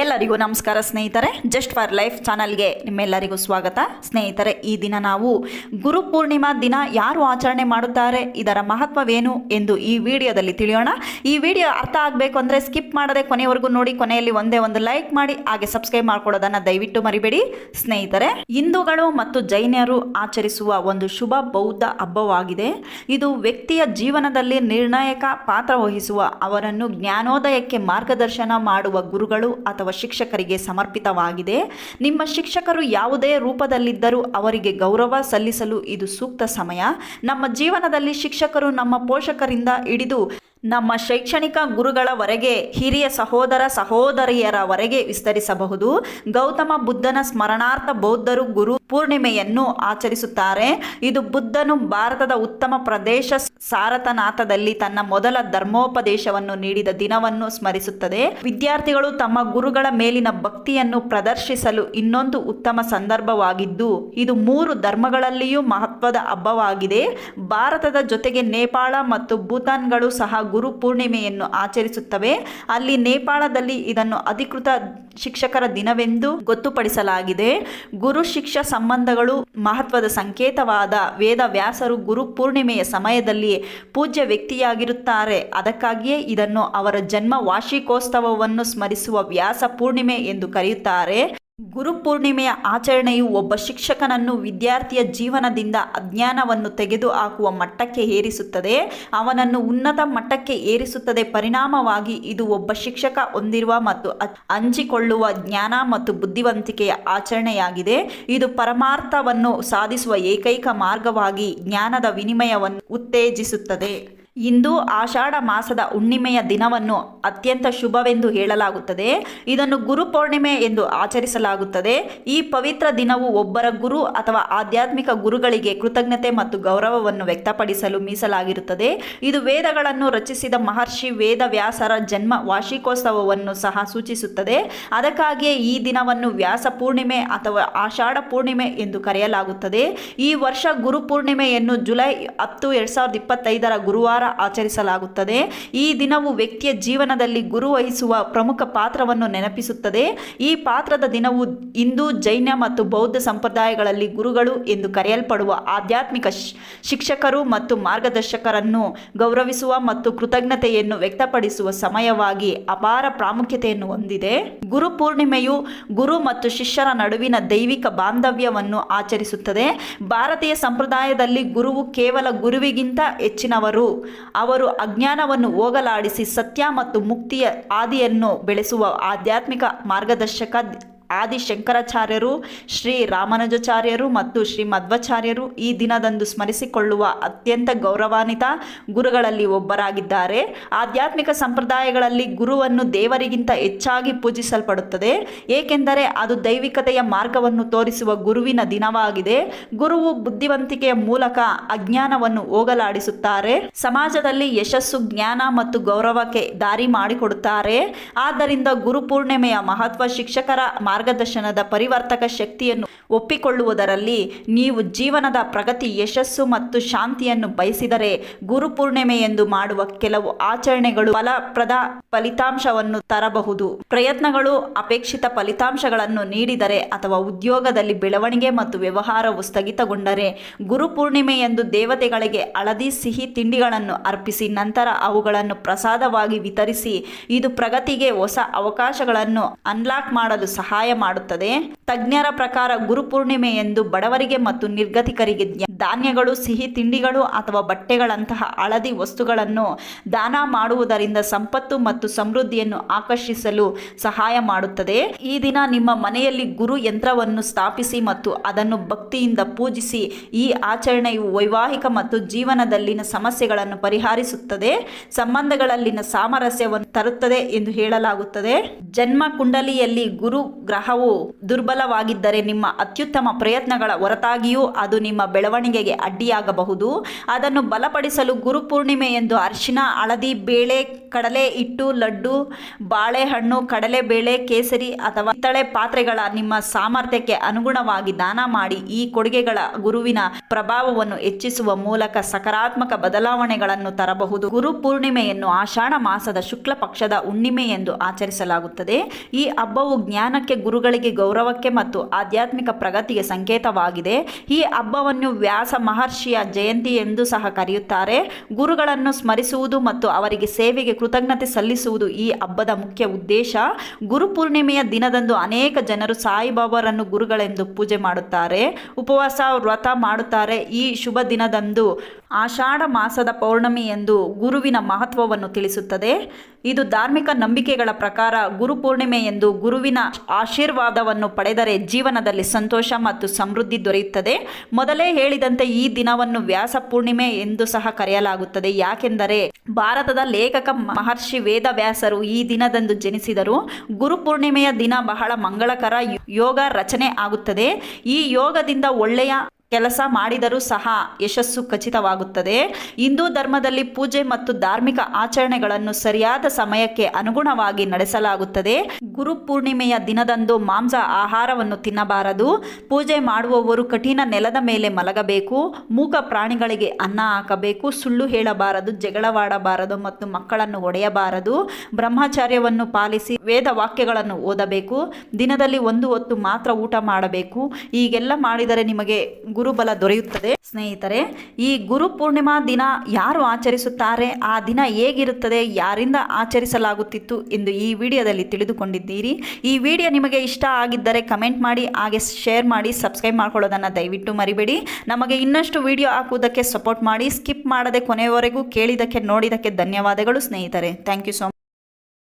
ಎಲ್ಲರಿಗೂ ನಮಸ್ಕಾರ ಸ್ನೇಹಿತರೆ. ಜಸ್ಟ್ ಫಾರ್ ಲೈಫ್ ಚಾನಲ್ಗೆ ನಿಮ್ಮೆಲ್ಲರಿಗೂ ಸ್ವಾಗತ. ಸ್ನೇಹಿತರೆ, ಈ ದಿನ ನಾವು ಗುರು ಪೂರ್ಣಿಮಾ ದಿನ ಯಾರು ಆಚರಣೆ ಮಾಡುತ್ತಾರೆ, ಇದರ ಮಹತ್ವವೇನು ಎಂದು ಈ ವಿಡಿಯೋದಲ್ಲಿ ತಿಳಿಯೋಣ. ಈ ವಿಡಿಯೋ ಅರ್ಥ ಆಗಬೇಕು ಅಂದರೆ ಸ್ಕಿಪ್ ಮಾಡದೆ ಕೊನೆಯವರೆಗೂ ನೋಡಿ. ಕೊನೆಯಲ್ಲಿ ಒಂದೇ ಒಂದು ಲೈಕ್ ಮಾಡಿ, ಹಾಗೆ ಸಬ್ಸ್ಕ್ರೈಬ್ ಮಾಡ್ಕೊಳ್ಳೋದನ್ನು ದಯವಿಟ್ಟು ಮರಿಬೇಡಿ. ಸ್ನೇಹಿತರೆ, ಹಿಂದೂಗಳು ಮತ್ತು ಜೈನರು ಆಚರಿಸುವ ಒಂದು ಶುಭ ಬೌದ್ಧ ಹಬ್ಬವಾಗಿದೆ. ಇದು ವ್ಯಕ್ತಿಯ ಜೀವನದಲ್ಲಿ ನಿರ್ಣಾಯಕ ಪಾತ್ರ ವಹಿಸುವ, ಅವರನ್ನು ಜ್ಞಾನೋದಯಕ್ಕೆ ಮಾರ್ಗದರ್ಶನ ಮಾಡುವ ಗುರುಗಳು ಅಥವಾ ಶಿಕ್ಷಕರಿಗೆ ಸಮರ್ಪಿತವಾಗಿದೆ. ನಿಮ್ಮ ಶಿಕ್ಷಕರು ಯಾವುದೇ ರೂಪದಲ್ಲಿದ್ದರೂ ಅವರಿಗೆ ಗೌರವ ಸಲ್ಲಿಸಲು ಇದು ಸೂಕ್ತ ಸಮಯ. ನಮ್ಮ ಜೀವನದಲ್ಲಿ ಶಿಕ್ಷಕರು ನಮ್ಮ ಪೋಷಕರಿಂದ ಹಿಡಿದು ನಮ್ಮ ಶೈಕ್ಷಣಿಕ ಗುರುಗಳವರೆಗೆ, ಹಿರಿಯ ಸಹೋದರ ಸಹೋದರಿಯರವರೆಗೆ ವಿಸ್ತರಿಸಬಹುದು. ಗೌತಮ ಬುದ್ಧನ ಸ್ಮರಣಾರ್ಥ ಬೌದ್ಧರು ಗುರು ಪೂರ್ಣಿಮೆಯನ್ನು ಆಚರಿಸುತ್ತಾರೆ. ಇದು ಬುದ್ಧನು ಭಾರತದ ಉತ್ತಮ ಪ್ರದೇಶ ಸಾರನಾಥದಲ್ಲಿ ತನ್ನ ಮೊದಲ ಧರ್ಮೋಪದೇಶವನ್ನು ನೀಡಿದ ದಿನವನ್ನು ಸ್ಮರಿಸುತ್ತದೆ. ವಿದ್ಯಾರ್ಥಿಗಳು ತಮ್ಮ ಗುರುಗಳ ಮೇಲಿನ ಭಕ್ತಿಯನ್ನು ಪ್ರದರ್ಶಿಸಲು ಇನ್ನೊಂದು ಉತ್ತಮ ಸಂದರ್ಭವಾಗಿದ್ದು, ಇದು 3 ಧರ್ಮಗಳಲ್ಲಿಯೂ ಮಹತ್ವದ ಹಬ್ಬವಾಗಿದೆ. ಭಾರತದ ಜೊತೆಗೆ ನೇಪಾಳ ಮತ್ತು ಭೂತಾನ್ಗಳು ಸಹ ಗುರು ಪೂರ್ಣಿಮೆಯನ್ನು ಆಚರಿಸುತ್ತವೆ. ಅಲ್ಲಿ ನೇಪಾಳದಲ್ಲಿ ಇದನ್ನು ಅಧಿಕೃತ ಶಿಕ್ಷಕರ ದಿನವೆಂದು ಗೊತ್ತುಪಡಿಸಲಾಗಿದೆ. ಗುರು ಶಿಷ್ಯ ಸಂಬಂಧಗಳು ಮಹತ್ವದ ಸಂಕೇತವಾದ ವೇದವ್ಯಾಸರು ಗುರು ಪೂರ್ಣಿಮೆಯ ಸಮಯದಲ್ಲಿ ಪೂಜ್ಯ ವ್ಯಕ್ತಿಯಾಗಿರುತ್ತಾರೆ. ಅದಕ್ಕಾಗಿಯೇ ಇದನ್ನು ಅವರ ಜನ್ಮ ವಾರ್ಷಿಕೋತ್ಸವವನ್ನು ಸ್ಮರಿಸುವ ವ್ಯಾಸ ಪೂರ್ಣಿಮೆ ಎಂದು ಕರೆಯುತ್ತಾರೆ. ಗುರು ಪೂರ್ಣಿಮೆಯ ಆಚರಣೆಯು ಒಬ್ಬ ಶಿಕ್ಷಕನನ್ನು ವಿದ್ಯಾರ್ಥಿಯ ಜೀವನದಿಂದ ಅಜ್ಞಾನವನ್ನು ತೆಗೆದುಹಾಕುವ ಮಟ್ಟಕ್ಕೆ ಏರಿಸುತ್ತದೆ, ಅವನನ್ನು ಉನ್ನತ ಮಟ್ಟಕ್ಕೆ ಏರಿಸುತ್ತದೆ. ಪರಿಣಾಮವಾಗಿ ಇದು ಒಬ್ಬ ಶಿಕ್ಷಕ ಹೊಂದಿರುವ ಮತ್ತು ಹಂಚಿಕೊಳ್ಳುವ ಜ್ಞಾನ ಮತ್ತು ಬುದ್ಧಿವಂತಿಕೆಯ ಆಚರಣೆಯಾಗಿದೆ. ಇದು ಪರಮಾರ್ಥವನ್ನು ಸಾಧಿಸುವ ಏಕೈಕ ಮಾರ್ಗವಾಗಿ ಜ್ಞಾನದ ವಿನಿಮಯವನ್ನು ಉತ್ತೇಜಿಸುತ್ತದೆ. ಇಂದು ಆಷಾಢ ಮಾಸದ ಹುಣ್ಣಿಮೆಯ ದಿನವನ್ನು ಅತ್ಯಂತ ಶುಭವೆಂದು ಹೇಳಲಾಗುತ್ತದೆ. ಇದನ್ನು ಗುರು ಪೂರ್ಣಿಮೆ ಎಂದು ಆಚರಿಸಲಾಗುತ್ತದೆ. ಈ ಪವಿತ್ರ ದಿನವು ಒಬ್ಬರ ಗುರು ಅಥವಾ ಆಧ್ಯಾತ್ಮಿಕ ಗುರುಗಳಿಗೆ ಕೃತಜ್ಞತೆ ಮತ್ತು ಗೌರವವನ್ನು ವ್ಯಕ್ತಪಡಿಸಲು ಮೀಸಲಾಗಿರುತ್ತದೆ. ಇದು ವೇದಗಳನ್ನು ರಚಿಸಿದ ಮಹರ್ಷಿ ವೇದವ್ಯಾಸರ ಜನ್ಮ ವಾರ್ಷಿಕೋತ್ಸವವನ್ನು ಸಹ ಸೂಚಿಸುತ್ತದೆ. ಅದಕ್ಕಾಗಿಯೇ ಈ ದಿನವನ್ನು ವ್ಯಾಸ ಪೂರ್ಣಿಮೆ ಅಥವಾ ಆಷಾಢ ಪೂರ್ಣಿಮೆ ಎಂದು ಕರೆಯಲಾಗುತ್ತದೆ. ಈ ವರ್ಷ ಗುರು ಪೂರ್ಣಿಮೆಯನ್ನು ಜುಲೈ 10, 2025 ಗುರುವಾರ ಆಚರಿಸಲಾಗುತ್ತದೆ. ಈ ದಿನವು ವ್ಯಕ್ತಿಯ ಜೀವನದಲ್ಲಿ ಗುರು ವಹಿಸುವ ಪ್ರಮುಖ ಪಾತ್ರವನ್ನು ನೆನಪಿಸುತ್ತದೆ. ಈ ಪಾತ್ರದ ದಿನವು ಹಿಂದೂ, ಜೈನ ಮತ್ತು ಬೌದ್ಧ ಸಂಪ್ರದಾಯಗಳಲ್ಲಿ ಗುರುಗಳು ಎಂದು ಕರೆಯಲ್ಪಡುವ ಆಧ್ಯಾತ್ಮಿಕ ಶಿಕ್ಷಕರು ಮತ್ತು ಮಾರ್ಗದರ್ಶಕರನ್ನು ಗೌರವಿಸುವ ಮತ್ತು ಕೃತಜ್ಞತೆಯನ್ನು ವ್ಯಕ್ತಪಡಿಸುವ ಸಮಯವಾಗಿ ಅಪಾರ ಪ್ರಾಮುಖ್ಯತೆಯನ್ನು ಹೊಂದಿದೆ. ಗುರು ಪೂರ್ಣಿಮೆಯು ಗುರು ಮತ್ತು ಶಿಷ್ಯರ ನಡುವಿನ ದೈವಿಕ ಬಾಂಧವ್ಯವನ್ನು ಆಚರಿಸುತ್ತದೆ. ಭಾರತೀಯ ಸಂಪ್ರದಾಯದಲ್ಲಿ ಗುರುವು ಕೇವಲ ಗುರುವಿಗಿಂತ ಹೆಚ್ಚಿನವರು. ಅವರು ಅಜ್ಞಾನವನ್ನು ಹೋಗಲಾಡಿಸಿ ಸತ್ಯ ಮತ್ತು ಮುಕ್ತಿಯ ಹಾದಿಯನ್ನು ಬೆಳೆಸುವ ಆಧ್ಯಾತ್ಮಿಕ ಮಾರ್ಗದರ್ಶಕ. ಆದಿ ಶಂಕರಾಚಾರ್ಯರು, ಶ್ರೀ ರಾಮಾನುಜಾಚಾರ್ಯರು ಮತ್ತು ಶ್ರೀ ಮಧ್ವಾಚಾರ್ಯರು ಈ ದಿನದಂದು ಸ್ಮರಿಸಿಕೊಳ್ಳುವ ಅತ್ಯಂತ ಗೌರವಾನ್ವಿತ ಗುರುಗಳಲ್ಲಿ ಒಬ್ಬರಾಗಿದ್ದಾರೆ. ಆಧ್ಯಾತ್ಮಿಕ ಸಂಪ್ರದಾಯಗಳಲ್ಲಿ ಗುರುವನ್ನು ದೇವರಿಗಿಂತ ಹೆಚ್ಚಾಗಿ ಪೂಜಿಸಲ್ಪಡುತ್ತದೆ, ಏಕೆಂದರೆ ಅದು ದೈವಿಕತೆಯ ಮಾರ್ಗವನ್ನು ತೋರಿಸುವ ಗುರುವಿನ ದಿನವಾಗಿದೆ. ಗುರುವು ಬುದ್ಧಿವಂತಿಕೆಯ ಮೂಲಕ ಅಜ್ಞಾನವನ್ನು ಹೋಗಲಾಡಿಸುತ್ತಾರೆ, ಸಮಾಜದಲ್ಲಿ ಯಶಸ್ಸು, ಜ್ಞಾನ ಮತ್ತು ಗೌರವಕ್ಕೆ ದಾರಿ ಮಾಡಿಕೊಡುತ್ತಾರೆ. ಆದ್ದರಿಂದ ಗುರು ಪೂರ್ಣಿಮೆಯ ಮಹತ್ವ ಶಿಕ್ಷಕರ ಮಾರ್ಗದರ್ಶನದ ಪರಿವರ್ತಕ ಶಕ್ತಿಯನ್ನು ಒಪ್ಪಿಕೊಳ್ಳುವುದರಲ್ಲಿ. ನೀವು ಜೀವನದ ಪ್ರಗತಿ, ಯಶಸ್ಸು ಮತ್ತು ಶಾಂತಿಯನ್ನು ಬಯಸಿದರೆ ಗುರು ಪೂರ್ಣಿಮೆಯೆಂದು ಮಾಡುವ ಕೆಲವು ಆಚರಣೆಗಳು ಫಲಪ್ರದ ಫಲಿತಾಂಶವನ್ನು ತರಬಹುದು. ಪ್ರಯತ್ನಗಳು ಅಪೇಕ್ಷಿತ ಫಲಿತಾಂಶಗಳನ್ನು ನೀಡಿದರೆ ಅಥವಾ ಉದ್ಯೋಗದಲ್ಲಿ ಬೆಳವಣಿಗೆ ಮತ್ತು ವ್ಯವಹಾರವು ಸ್ಥಗಿತಗೊಂಡರೆ ಗುರು ಪೂರ್ಣಿಮೆಯೆಂದು ದೇವತೆಗಳಿಗೆ ಹಳದಿ ಸಿಹಿ ತಿಂಡಿಗಳನ್ನು ಅರ್ಪಿಸಿ ನಂತರ ಅವುಗಳನ್ನು ಪ್ರಸಾದವಾಗಿ ವಿತರಿಸಿ. ಇದು ಪ್ರಗತಿಗೆ ಹೊಸ ಅವಕಾಶಗಳನ್ನು ಅನ್ಲಾಕ್ ಮಾಡಲು ಸಹಾಯ ಮಾಡುತ್ತದೆ. ತಜ್ಞರ ಪ್ರಕಾರ ಗುರು ಪೂರ್ಣಿಮೆಯೆಂದು ಬಡವರಿಗೆ ಮತ್ತು ನಿರ್ಗತಿಕರಿಗೆ ಧಾನ್ಯಗಳು, ಸಿಹಿ ತಿಂಡಿಗಳು ಅಥವಾ ಬಟ್ಟೆಗಳಂತಹ ಹಳದಿ ವಸ್ತುಗಳನ್ನು ದಾನ ಮಾಡುವುದರಿಂದ ಸಂಪತ್ತು ಮತ್ತು ಸಮೃದ್ಧಿಯನ್ನು ಆಕರ್ಷಿಸಲು ಸಹಾಯ ಮಾಡುತ್ತದೆ. ಈ ದಿನ ನಿಮ್ಮ ಮನೆಯಲ್ಲಿ ಗುರು ಯಂತ್ರವನ್ನು ಸ್ಥಾಪಿಸಿ ಮತ್ತು ಅದನ್ನು ಭಕ್ತಿಯಿಂದ ಪೂಜಿಸಿ. ಈ ಆಚರಣೆಯು ವೈವಾಹಿಕ ಮತ್ತು ಜೀವನದಲ್ಲಿನ ಸಮಸ್ಯೆಗಳನ್ನು ಪರಿಹರಿಸುತ್ತದೆ, ಸಂಬಂಧಗಳಲ್ಲಿನ ಸಾಮರಸ್ಯವನ್ನು ತರುತ್ತದೆ ಎಂದು ಹೇಳಲಾಗುತ್ತದೆ. ಜನ್ಮ ಕುಂಡಲಿಯಲ್ಲಿ ಗುರು ಗ್ರಹವು ದುರ್ಬಲ ದುರ್ಬಲವಾಗಿದ್ದರೆ ನಿಮ್ಮ ಅತ್ಯುತ್ತಮ ಪ್ರಯತ್ನಗಳ ಹೊರತಾಗಿಯೂ ಅದು ನಿಮ್ಮ ಬೆಳವಣಿಗೆಗೆ ಅಡ್ಡಿಯಾಗಬಹುದು. ಅದನ್ನು ಬಲಪಡಿಸಲು ಗುರುಪೂರ್ಣಿಮೆ ಎಂದು ಅರಿಶಿನ, ಹಳದಿ, ಬೇಳೆ, ಕಡಲೆ ಹಿಟ್ಟು, ಲಡ್ಡು, ಬಾಳೆಹಣ್ಣು, ಕಡಲೆಬೇಳೆ, ಕೇಸರಿ ಅಥವಾ ಪಿತ್ತಳೆ ಪಾತ್ರೆಗಳ ನಿಮ್ಮ ಸಾಮರ್ಥ್ಯಕ್ಕೆ ಅನುಗುಣವಾಗಿ ದಾನ ಮಾಡಿ. ಈ ಕೊಡುಗೆಗಳ ಗುರುವಿನ ಪ್ರಭಾವವನ್ನು ಹೆಚ್ಚಿಸುವ ಮೂಲಕ ಸಕಾರಾತ್ಮಕ ಬದಲಾವಣೆಗಳನ್ನು ತರಬಹುದು. ಗುರುಪೂರ್ಣಿಮೆಯನ್ನು ಆಷಾಢ ಮಾಸದ ಶುಕ್ಲ ಪಕ್ಷದ ಹುಣ್ಣಿಮೆ ಎಂದು ಆಚರಿಸಲಾಗುತ್ತದೆ. ಈ ಹಬ್ಬವು ಜ್ಞಾನಕ್ಕೆ, ಗುರುಗಳಿಗೆ ಗೌರವಕ್ಕೆ ಮತ್ತು ಆಧ್ಯಾತ್ಮಿಕ ಪ್ರಗತಿಗೆ ಸಂಕೇತವಾಗಿದೆ. ಈ ಹಬ್ಬವನ್ನು ವ್ಯಾಸ ಮಹರ್ಷಿಯ ಜಯಂತಿ ಎಂದು ಸಹ ಕರೆಯುತ್ತಾರೆ. ಗುರುಗಳನ್ನು ಸ್ಮರಿಸುವುದು ಮತ್ತು ಅವರಿಗೆ ಸೇವೆಗೆ ಕೃತಜ್ಞತೆ ಸಲ್ಲಿಸುವುದು ಈ ಹಬ್ಬದ ಮುಖ್ಯ ಉದ್ದೇಶ. ಗುರುಪೂರ್ಣಿಮೆಯ ದಿನದಂದು ಅನೇಕ ಜನರು ಸಾಯಿಬಾಬಾರನ್ನು ಗುರುಗಳೆಂದು ಪೂಜೆ ಮಾಡುತ್ತಾರೆ, ಉಪವಾಸ ವ್ರತ ಮಾಡುತ್ತಾರೆ. ಈ ಶುಭ ದಿನದಂದು ಆಷಾಢ ಮಾಸದ ಪೌರ್ಣಮಿ ಎಂದು ಗುರುವಿನ ಮಹತ್ವವನ್ನು ತಿಳಿಸುತ್ತದೆ. ಇದು ಧಾರ್ಮಿಕ ನಂಬಿಕೆಗಳ ಪ್ರಕಾರ ಗುರುಪೂರ್ಣಿಮೆ ಎಂದು ಗುರುವಿನ ಆಶೀರ್ವಾದವನ್ನು ಪಡೆದರೆ ಜೀವನದಲ್ಲಿ ಸಂತೋಷ ಮತ್ತು ಸಮೃದ್ಧಿ ದೊರೆಯುತ್ತದೆ. ಮೊದಲೇ ಹೇಳಿದಂತೆ ಈ ದಿನವನ್ನು ವ್ಯಾಸ ಪೂರ್ಣಿಮೆ ಎಂದು ಸಹ ಕರೆಯಲಾಗುತ್ತದೆ. ಯಾಕೆಂದರೆ ಭಾರತದ ಲೇಖಕ ಮಹರ್ಷಿ ವೇದವ್ಯಾಸರು ಈ ದಿನದಂದು ಜನಿಸಿದರು. ಗುರುಪೂರ್ಣಿಮೆಯ ದಿನ ಬಹಳ ಮಂಗಳಕರ ಯೋಗ ರಚನೆ ಆಗುತ್ತದೆ. ಈ ಯೋಗದಿಂದ ಒಳ್ಳೆಯ ಕೆಲಸ ಮಾಡಿದರೂ ಸಹ ಯಶಸ್ಸು ಖಚಿತವಾಗುತ್ತದೆ. ಹಿಂದೂ ಧರ್ಮದಲ್ಲಿ ಪೂಜೆ ಮತ್ತು ಧಾರ್ಮಿಕ ಆಚರಣೆಗಳನ್ನು ಸರಿಯಾದ ಸಮಯಕ್ಕೆ ಅನುಗುಣವಾಗಿ ನಡೆಸಲಾಗುತ್ತದೆ. ಗುರುಪೂರ್ಣಿಮೆಯ ದಿನದಂದು ಮಾಂಸ ಆಹಾರವನ್ನು ತಿನ್ನಬಾರದು. ಪೂಜೆ ಮಾಡುವವರು ಕಠಿಣ ನೆಲದ ಮೇಲೆ ಮಲಗಬೇಕು, ಮೂಕ ಪ್ರಾಣಿಗಳಿಗೆ ಅನ್ನ ಹಾಕಬೇಕು, ಸುಳ್ಳು ಹೇಳಬಾರದು, ಜಗಳವಾಡಬಾರದು ಮತ್ತು ಮಕ್ಕಳನ್ನು ಹೊಡೆಯಬಾರದು. ಬ್ರಹ್ಮಚರ್ಯವನ್ನು ಪಾಲಿಸಿ ವೇದ ವಾಕ್ಯಗಳನ್ನು ಓದಬೇಕು. ದಿನದಲ್ಲಿ ಒಂದು ಹೊತ್ತು ಮಾತ್ರ ಊಟ ಮಾಡಬೇಕು. ಹೀಗೆಲ್ಲ ಮಾಡಿದರೆ ನಿಮಗೆ ಗುರುಬಲ ದೊರೆಯುತ್ತದೆ. ಸ್ನೇಹಿತರೆ, ಈ ಗುರು ಪೂರ್ಣಿಮಾ ದಿನ ಯಾರು ಆಚರಿಸುತ್ತಾರೆ, ಆ ದಿನ ಹೇಗಿರುತ್ತದೆ, ಯಾರಿಂದ ಆಚರಿಸಲಾಗುತ್ತಿತ್ತು ಎಂದು ಈ ವಿಡಿಯೋದಲ್ಲಿ ತಿಳಿದುಕೊಂಡಿದ್ದೀರಿ. ಈ ವಿಡಿಯೋ ನಿಮಗೆ ಇಷ್ಟ ಆಗಿದ್ದರೆ ಕಮೆಂಟ್ ಮಾಡಿ, ಹಾಗೆ ಶೇರ್ ಮಾಡಿ, ಸಬ್ಸ್ಕ್ರೈಬ್ ಮಾಡ್ಕೊಳ್ಳೋದನ್ನು ದಯವಿಟ್ಟು ಮರಿಬೇಡಿ. ನಮಗೆ ಇನ್ನಷ್ಟು ವಿಡಿಯೋ ಹಾಕುವುದಕ್ಕೆ ಸಪೋರ್ಟ್ ಮಾಡಿ. ಸ್ಕಿಪ್ ಮಾಡದೆ ಕೊನೆಯವರೆಗೂ ಕೇಳಿದ್ದಕ್ಕೆ ನೋಡಿದ್ದಕ್ಕೆ ಧನ್ಯವಾದಗಳು ಸ್ನೇಹಿತರೆ. Thank you so much.